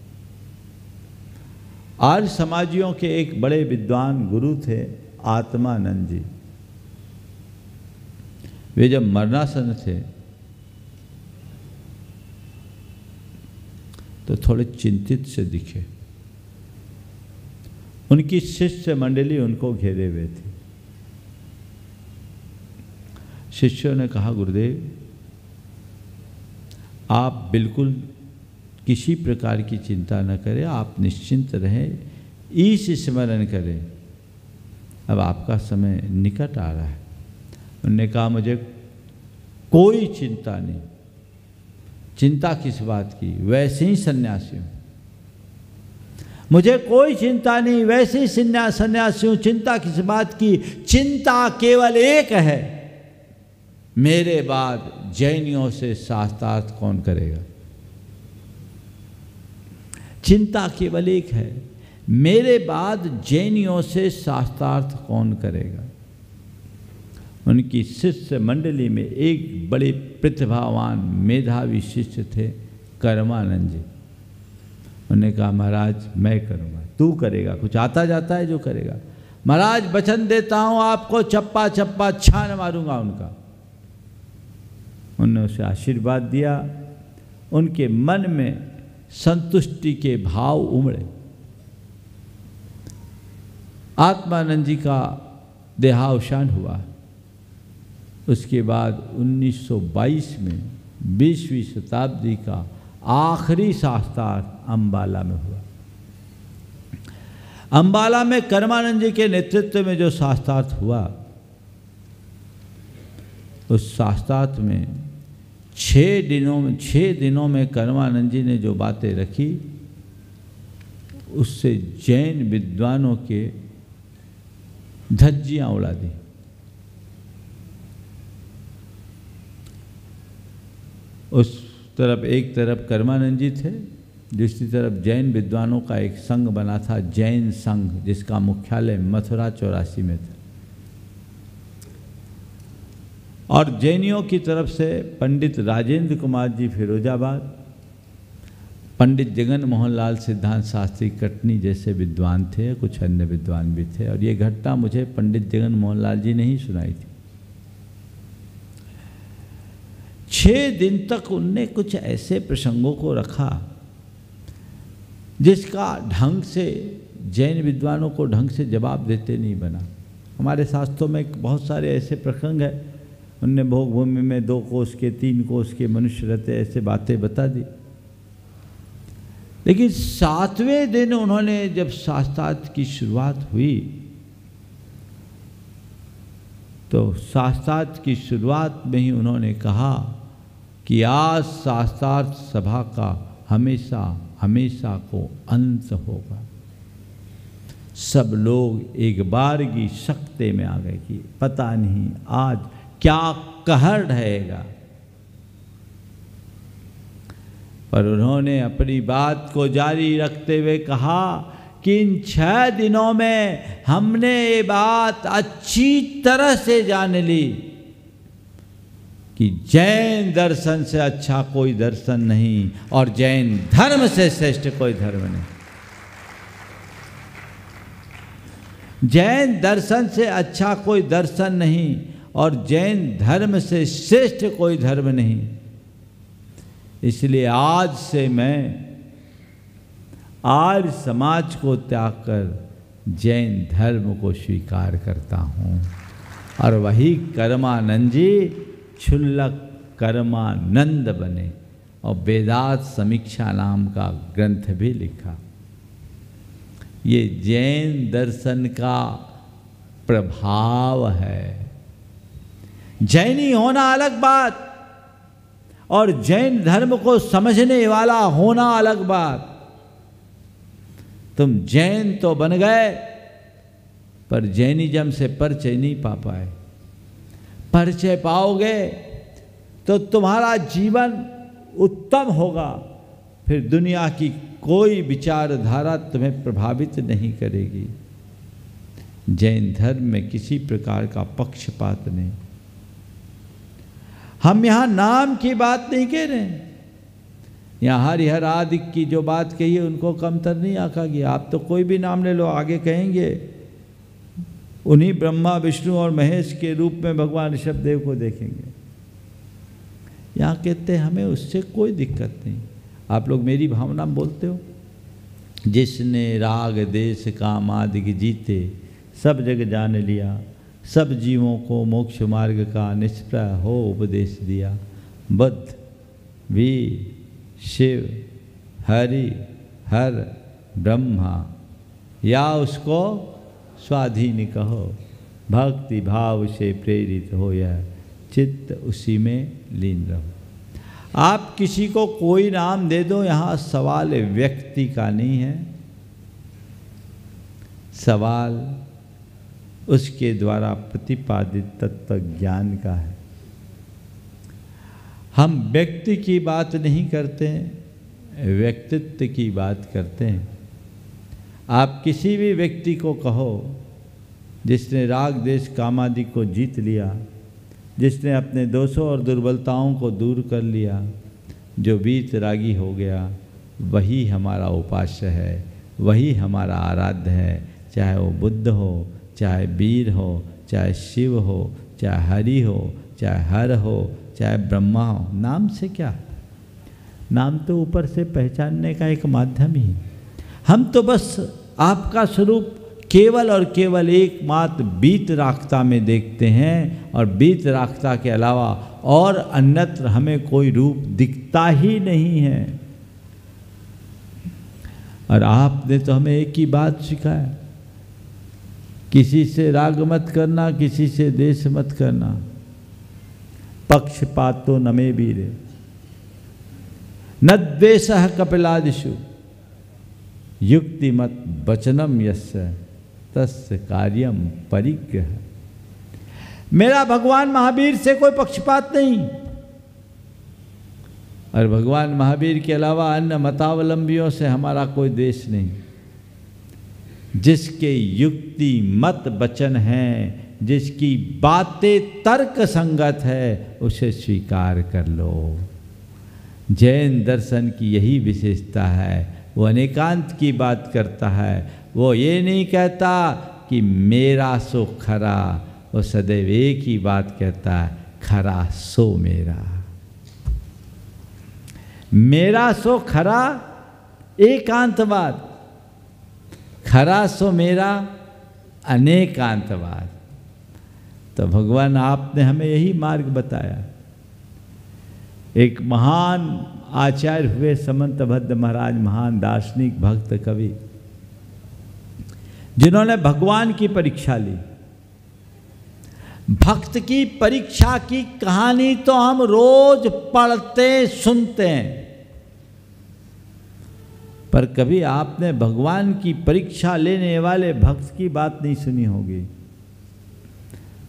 आर्य समाजियों के एक बड़े विद्वान गुरु थे आत्मानंद जी। वे जब मरणासन थे तो थोड़े चिंतित से दिखे। उनकी शिष्य मंडली उनको घेरे हुए थी। शिष्यों ने कहा, गुरुदेव आप बिल्कुल किसी प्रकार की चिंता न करें, आप निश्चिंत रहें, ईश स्मरण करें, अब आपका समय निकट आ रहा है। उन्होंने कहा मुझे कोई चिंता नहीं। चिंता किस बात की? वैसे ही सन्यासी हूँ, मुझे कोई चिंता नहीं, वैसे ही सन्यासी हूँ। चिंता किस बात की? चिंता केवल एक है, मेरे बाद जैनियों से शास्त्रार्थ कौन करेगा। चिंता केवल एक है, मेरे बाद जैनियों से शास्त्रार्थ कौन करेगा। उनकी शिष्य मंडली में एक बड़े प्रतिभावान मेधावी शिष्य थे, कर्मानंद जी। उन्होंने कहा महाराज मैं करूँगा। तू करेगा? कुछ आता जाता है जो करेगा? महाराज वचन देता हूँ आपको, चप्पा चप्पा छान मारूंगा उनका। उन्होंने उसे आशीर्वाद दिया। उनके मन में संतुष्टि के भाव उमड़े। आत्मानंद जी का देहावसान हुआ। उसके बाद 1922 में 20वीं शताब्दी का आखिरी शास्त्रार्थ अम्बाला में हुआ। अम्बाला में कर्मानंद जी के नेतृत्व में जो शास्त्रार्थ हुआ, उस शास्त्रार्थ में 6 दिनों में कर्मानंद जी ने जो बातें रखी, उससे जैन विद्वानों के धज्जियां उड़ा दी। उस तरफ एक तरफ कर्मानंद जी थे, दूसरी तरफ जैन विद्वानों का एक संघ बना था, जैन संघ, जिसका मुख्यालय मथुरा 84 में था। और जैनियों की तरफ से पंडित राजेंद्र कुमार जी फिरोजाबाद, पंडित जगन मोहन लाल सिद्धांत शास्त्री कटनी जैसे विद्वान थे, कुछ अन्य विद्वान भी थे। और ये घटना मुझे पंडित जगन मोहन लाल जी ने ही सुनाई थी। 6 दिन तक उनने कुछ ऐसे प्रसंगों को रखा जिसका ढंग से जैन विद्वानों को ढंग से जवाब देते नहीं बना। हमारे शास्त्रों में बहुत सारे ऐसे प्रसंग हैं। उनने भोग भूमि में 2 कोस के 3 कोस के मनुष्य रहते, ऐसे बातें बता दी। लेकिन 7वें दिन उन्होंने जब शास्त्रार्थ की शुरुआत हुई, तो शास्त्रार्थ की शुरुआत में ही उन्होंने कहा कि आज शास्त्रार्थ सभा का हमेशा हमेशा को अंत होगा। सब लोग एक बारगी शक्ति में आ गए कि पता नहीं आज क्या कहर रहेगा। पर उन्होंने अपनी बात को जारी रखते हुए कहा कि इन 6 दिनों में हमने ये बात अच्छी तरह से जान ली कि जैन दर्शन से अच्छा कोई दर्शन नहीं और जैन धर्म से श्रेष्ठ कोई धर्म नहीं। जैन दर्शन से अच्छा कोई दर्शन नहीं और जैन धर्म से श्रेष्ठ कोई धर्म नहीं। इसलिए आज से मैं आर्य समाज को त्याग कर जैन धर्म को स्वीकार करता हूँ। और वही कर्मानंद जी क्षुल्लक कर्मानंद बने और वेदांत समीक्षा नाम का ग्रंथ भी लिखा। ये जैन दर्शन का प्रभाव है। जैनी होना अलग बात और जैन धर्म को समझने वाला होना अलग बात। तुम जैन तो बन गए पर जैनिज्म से परिचय नहीं पा पाए। परिचय पाओगे तो तुम्हारा जीवन उत्तम होगा, फिर दुनिया की कोई विचारधारा तुम्हें प्रभावित नहीं करेगी। जैन धर्म में किसी प्रकार का पक्षपात नहीं। हम यहाँ नाम की बात नहीं कह रहे हैं, यहाँ हरिहर आदि की जो बात कही है उनको कमतर नहीं आका गया। आप तो कोई भी नाम ले लो, आगे कहेंगे उन्हीं ब्रह्मा विष्णु और महेश के रूप में भगवान ऋषभदेव को देखेंगे। यहाँ कहते हैं हमें उससे कोई दिक्कत नहीं। आप लोग मेरी भावना बोलते हो। जिसने राग देश काम आदि जीते सब जग जान लिया, सब जीवों को मोक्ष मार्ग का निष्प्रह हो उपदेश दिया। बुद्ध वीर शिव हरि हर ब्रह्मा, या उसको स्वाधीन कहो। भक्ति भाव से प्रेरित हो यह चित्त उसी में लीन रहो। आप किसी को कोई नाम दे दो, यहाँ सवाल व्यक्ति का नहीं है, सवाल उसके द्वारा प्रतिपादित तत्व ज्ञान का है। हम व्यक्ति की बात नहीं करते हैं, व्यक्तित्व की बात करते हैं। आप किसी भी व्यक्ति को कहो जिसने राग देश कामादि को जीत लिया, जिसने अपने दोषों और दुर्बलताओं को दूर कर लिया, जो वीत रागी हो गया, वही हमारा उपास्य है, वही हमारा आराध्य है। चाहे वो बुद्ध हो, चाहे वीर हो, चाहे शिव हो, चाहे हरि हो, चाहे हर हो, चाहे ब्रह्मा हो। नाम से क्या, नाम तो ऊपर से पहचानने का एक माध्यम ही। हम तो बस आपका स्वरूप केवल और केवल एकमात्र बीत राखता में देखते हैं, और बीत राखता के अलावा और अन्यत्र हमें कोई रूप दिखता ही नहीं है। और आपने तो हमें एक ही बात सिखाया, किसी से राग मत करना, किसी से देश मत करना। पक्षपातो न मे वीरे न द्वेषः कपिलादिषु युक्तिमत वचनम यस्य तस्य कार्यम परिग्रह। मेरा भगवान महावीर से कोई पक्षपात नहीं, और भगवान महावीर के अलावा अन्य मतावलंबियों से हमारा कोई द्वेष नहीं। जिसके युक्ति मत वचन हैं, जिसकी बातें तर्क संगत है, उसे स्वीकार कर लो। जैन दर्शन की यही विशेषता है, वो अनेकांत की बात करता है। वो ये नहीं कहता कि मेरा सो खरा, वो सदैव एक ही बात कहता है, खरा सो मेरा। मेरा सो खरा एकांतवाद, खरा सो मेरा अनेकांतवाद। तो भगवान आपने हमें यही मार्ग बताया। एक महान आचार्य हुए समंतभद्र महाराज, महान दार्शनिक भक्त कवि, जिन्होंने भगवान की परीक्षा ली। भक्त की परीक्षा की कहानी तो हम रोज पढ़ते सुनते हैं, पर कभी आपने भगवान की परीक्षा लेने वाले भक्त की बात नहीं सुनी होगी।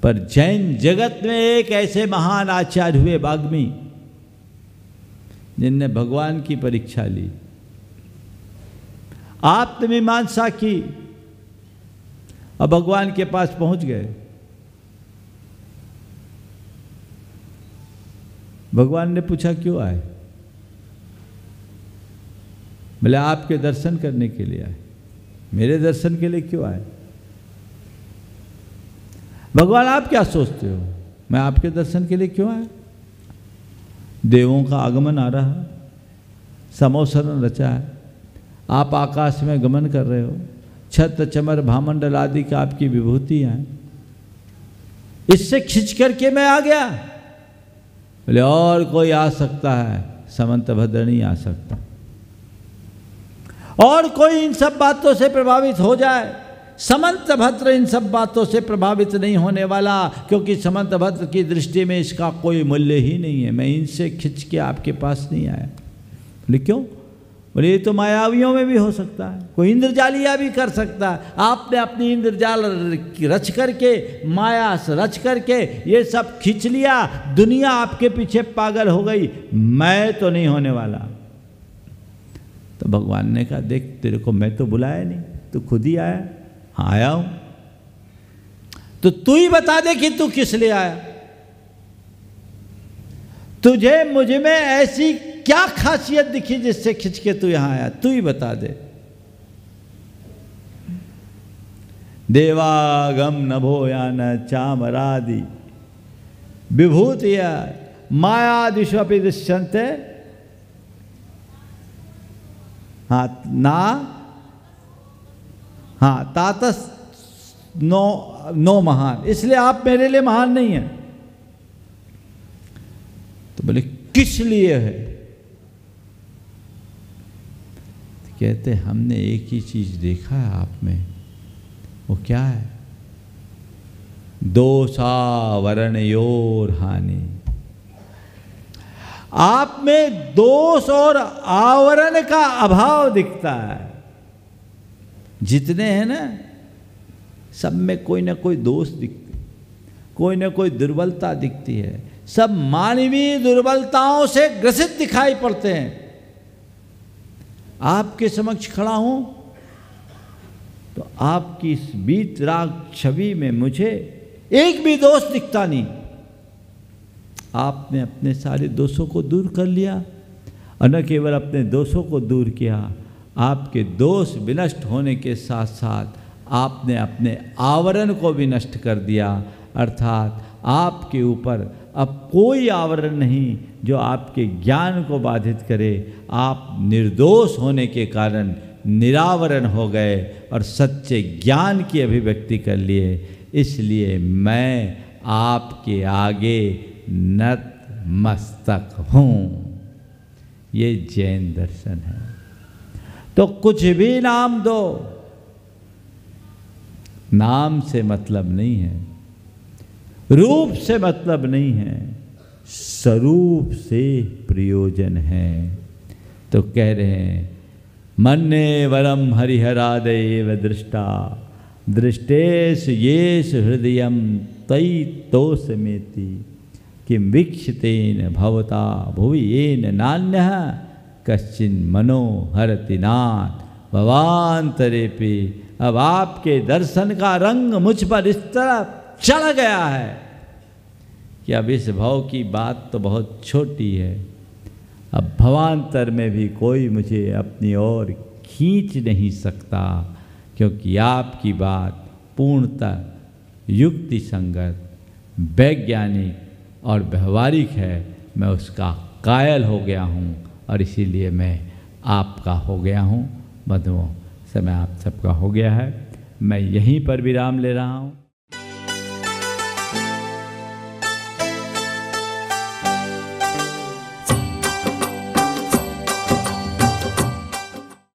पर जैन जगत में एक ऐसे महान आचार्य हुए वाग्मी, जिनने भगवान की परीक्षा ली, आत्ममीमांसा की, और भगवान के पास पहुंच गए। भगवान ने पूछा क्यों आए? बोले आपके दर्शन करने के लिए आए। मेरे दर्शन के लिए क्यों आए? भगवान आप क्या सोचते हो, मैं आपके दर्शन के लिए क्यों आया? देवों का आगमन आ रहा है, समोसरण रचा है, आप आकाश में गमन कर रहे हो, छत्र चमर भामंडल आदि का आपकी विभूतियां हैं, इससे खिंच करके मैं आ गया। बोले और कोई आ सकता है, समंतभद्र नहीं आ सकता। और कोई इन सब बातों से प्रभावित हो जाए, समंतभद्र इन सब बातों से प्रभावित नहीं होने वाला, क्योंकि समंतभद्र की दृष्टि में इसका कोई मूल्य ही नहीं है। मैं इनसे खिंच के आपके पास नहीं आया। बोले क्यों? बोले ये तो मायावियों में भी हो सकता है, कोई इंद्रजालिया भी कर सकता है। आपने अपनी इंद्रजाल रच करके, माया रच करके ये सब खींच लिया, दुनिया आपके पीछे पागल हो गई, मैं तो नहीं होने वाला। तो भगवान ने कहा देख, तेरे को मैं तो बुलाया नहीं, तू खुद ही आया। हाँ आया हूं, तो तू ही बता दे कि तू किस लिए आया। तुझे मुझ में ऐसी क्या खासियत दिखी जिससे खिंच के तू यहां आया, तू ही बता दे। देवागम नभो या न चामरादि विभूतिया मायादिष्वपि दृश्यन्ते। हाँ ना, हाँ तातस नो महान, इसलिए आप मेरे लिए महान नहीं है। तो बोले किस लिए है? कहते हमने एक ही चीज देखा है आप में, वो क्या है? दोषावरण योर हानि। आप में दोष और आवरण का अभाव दिखता है। जितने हैं ना, सब में कोई ना कोई दोष दिखते, कोई ना कोई दुर्बलता दिखती है। सब मानवीय दुर्बलताओं से ग्रसित दिखाई पड़ते हैं। आपके समक्ष खड़ा हूं तो आपकी इस वीतराग छवि में मुझे एक भी दोष दिखता नहीं। आपने अपने सारे दोषों को दूर कर लिया, और न केवल अपने दोषों को दूर किया, आपके दोष विनष्ट होने के साथ साथ आपने अपने आवरण को भी नष्ट कर दिया। अर्थात आपके ऊपर अब कोई आवरण नहीं जो आपके ज्ञान को बाधित करे। आप निर्दोष होने के कारण निरावरण हो गए और सच्चे ज्ञान की अभिव्यक्ति कर लिए। इसलिए मैं आपके आगे नतमस्तक हूँ। ये जैन दर्शन है। तो कुछ भी नाम दो, नाम से मतलब नहीं है, रूप से मतलब नहीं है, स्वरूप से प्रयोजन है। तो कह रहे हैं मन्ये वरम हरिहरादेव दृष्टा दृष्टेश येष हृदयम तयि तोषमेति किं वीक्षितेन भवता भुवि येन नान्यः कश्चिन् मनो हरति नाथ भवान्तरेपि। अब आपके दर्शन का रंग मुझ पर इस तरह चढ़ गया है कि अब इस भाव की बात तो बहुत छोटी है। अब भवांतर में भी कोई मुझे अपनी ओर खींच नहीं सकता, क्योंकि आपकी बात पूर्णतः युक्ति संगत, वैज्ञानिक और व्यवहारिक है। मैं उसका कायल हो गया हूँ और इसीलिए मैं आपका हो गया हूँ। बंधुओं, समय आप सबका हो गया है। मैं यहीं पर विराम ले रहा हूँ।